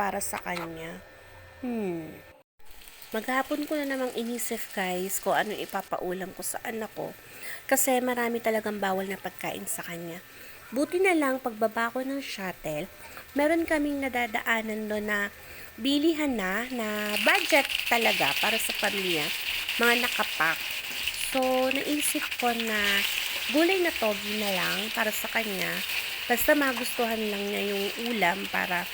para sa kanya. Maghapon ko na namang inisip guys kung ano ipapaulam ko sa anak ko kasi marami talagang bawal na pagkain sa kanya. Buti na lang pagbaba ko ng shuttle, meron kaming nadadaanan doon na bilihan na budget talaga para sa pamilya, mga nakapak. So, naisip ko na gulay na togi na lang para sa kanya. Basta magustuhan lang niya yung ulam para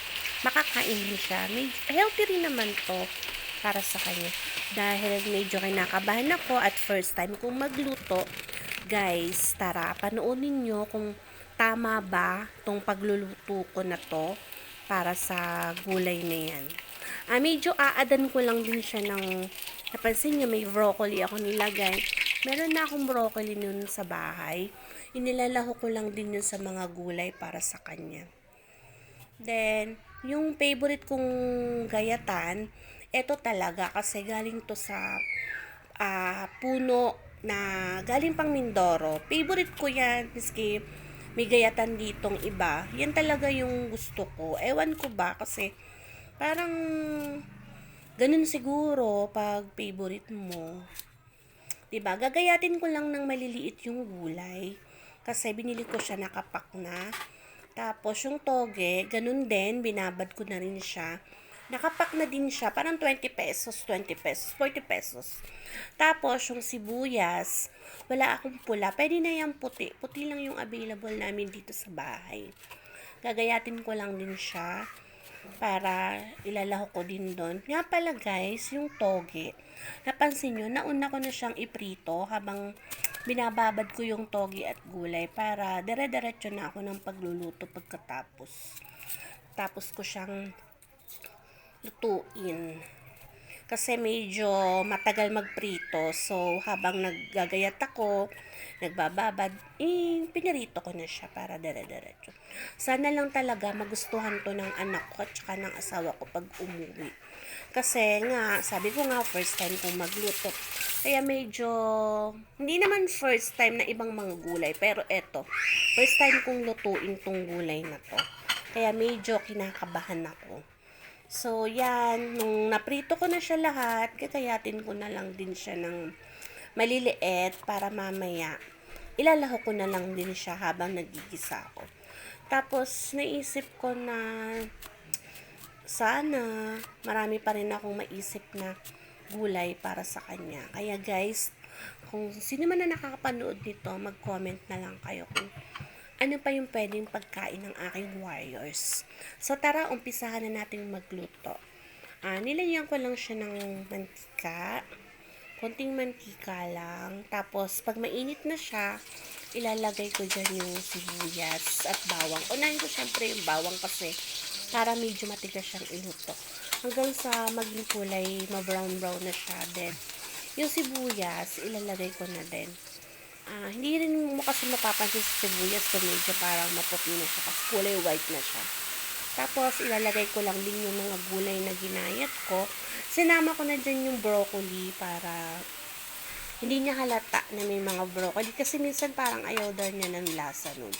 makakain din siya. May healthy rin naman to para sa kanya. Dahil medyo kinakabahan ako at first time kong magluto. Guys, tara, panoorin nyo kung tama ba tong pagluluto ko na to para sa gulay na yan. Medyo aadan ko lang din siya ng, napansin nyo, may broccoli ako nilagay. Meron na akong broccoli nun sa bahay. Inilalaho ko lang din yun sa mga gulay para sa kanya. Then, yung favorite kong gayatan, eto talaga kasi galing to sa puno na galing pang Mindoro. Favorite ko yan, miski may gayatan ditong iba. Yan talaga yung gusto ko. Ewan ko ba kasi parang ganun siguro pag favorite mo. Diba? Gagayatin ko lang ng maliliit yung gulay. Kasi binili ko siya nakapak na. Tapos yung toge, ganun din, binabad ko na rin siya. Nakapak na din siya, parang 20 pesos, 20 pesos, 40 pesos. Tapos yung sibuyas, wala akong pula, pwede na yung puti. Puti lang yung available namin dito sa bahay. Gagayatin ko lang din siya para ilalaho ko din doon. Nga pala guys, yung toge, napansin nyo, nauna ko na siyang iprito habang binababad ko yung toge at gulay para dire-diretso na ako ng pagluluto pagkatapos. Tapos ko siyang lutuin. Kasi medyo matagal magprito. So, habang naggagayat ako, nagbababad, pinarito ko na siya para dire-diretso. Sana lang talaga magustuhan to ng anak ko at saka ng asawa ko pag umuwi. Kasi nga, sabi ko nga, first time kong magluto. Kaya medyo, hindi naman first time na ibang mga gulay. Pero eto, first time kong lutuin tong gulay na to. Kaya medyo kinakabahan ako. So, yan. Nung naprito ko na siya lahat, kakayatin ko na lang din siya ng maliliit para mamaya ilalaho ko na lang din siya habang nagigisa ako. Tapos, naisip ko na sana marami pa rin akong maisip na gulay para sa kanya. Kaya guys, kung sino man na nakakapanood nito, mag-comment na lang kayo kung ano pa yung pwedeng pagkain ng aking warriors. So tara, umpisahan na natin magluto. Nilagyan ko lang siya ng mantika. Konting mantika lang. Tapos, pag mainit na siya, ilalagay ko dyan yung sibuyas at bawang. Unahin ko syempre yung bawang kasi para medyo matigas siyang iluto. Hanggang sa maging kulay, ma-brown-brown na siya. Then, yung sibuyas, ilalagay ko na din. Hindi rin mo kasi mapapansin sa sibuyas so medyo parang maputi na siya kasi kulay white na siya. Tapos, ilalagay ko lang din yung mga gulay na ginayat ko. Sinama ko na dyan yung broccoli para hindi niya halata na may mga broccoli kasi minsan parang ayaw daw niya ng lasa nun.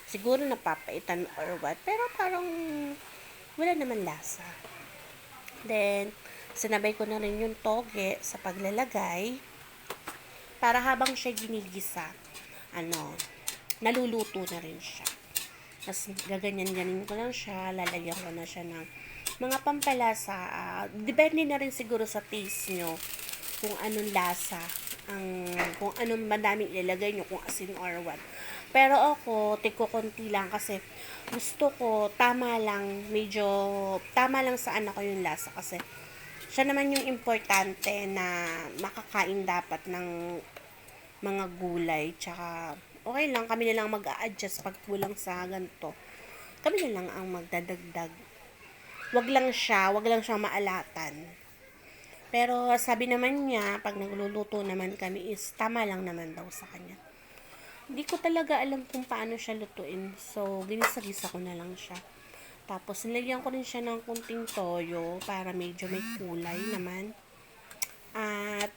Siguro napapaitan or what, pero parang wala naman lasa. Then, sinabay ko na rin yung toge sa paglalagay para habang siya ginigisa, naluluto na rin siya. Tapos, gaganyan-ganin ko lang siya, lalagyan ko na siya ng mga pampalasa. Depende na rin siguro sa taste nyo kung anong lasa, kung anong madaming ilalagay nyo, kung asin or what. Pero ako, tiko konti lang kasi gusto ko, tama lang, medyo, tama lang sa anak ko yung lasa kasi siya naman yung importante na makakain dapat ng mga gulay. Tsaka, okay lang, kami na lang mag-a-adjust pag kulang sa ganito. Kami na lang ang magdadagdag. Wag lang siya maalatan. Pero sabi naman niya, pag nagluluto naman kami is tama lang naman daw sa kanya. Hindi ko talaga alam kung paano siya lutuin. So, ginisa-gisa ko na lang siya. Tapos, nilagyan ko rin siya ng kunting toyo para medyo may kulay naman. At,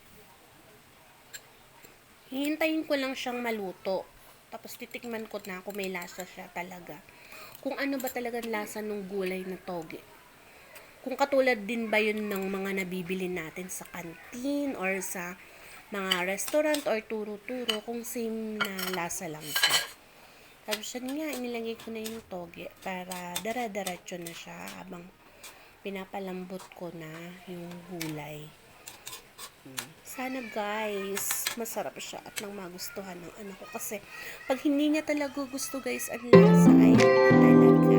hihintayin ko lang siyang maluto. Tapos, titikman ko na kung may lasa siya talaga. Kung ano ba talagang lasa ng gulay na toge. kung katulad din ba yun ng mga nabibili natin sa canteen or sa mga restaurant or turo-turo, kung same na lasa lang siya. Tapos yun nga, inilagay ko na yung toge para dara-diretso na siya habang pinapalambot ko na yung gulay. Sana guys, masarap siya at nang magustuhan ng anak ko. Kasi pag hindi niya talaga gusto guys ang lasa, ay hindi talaga.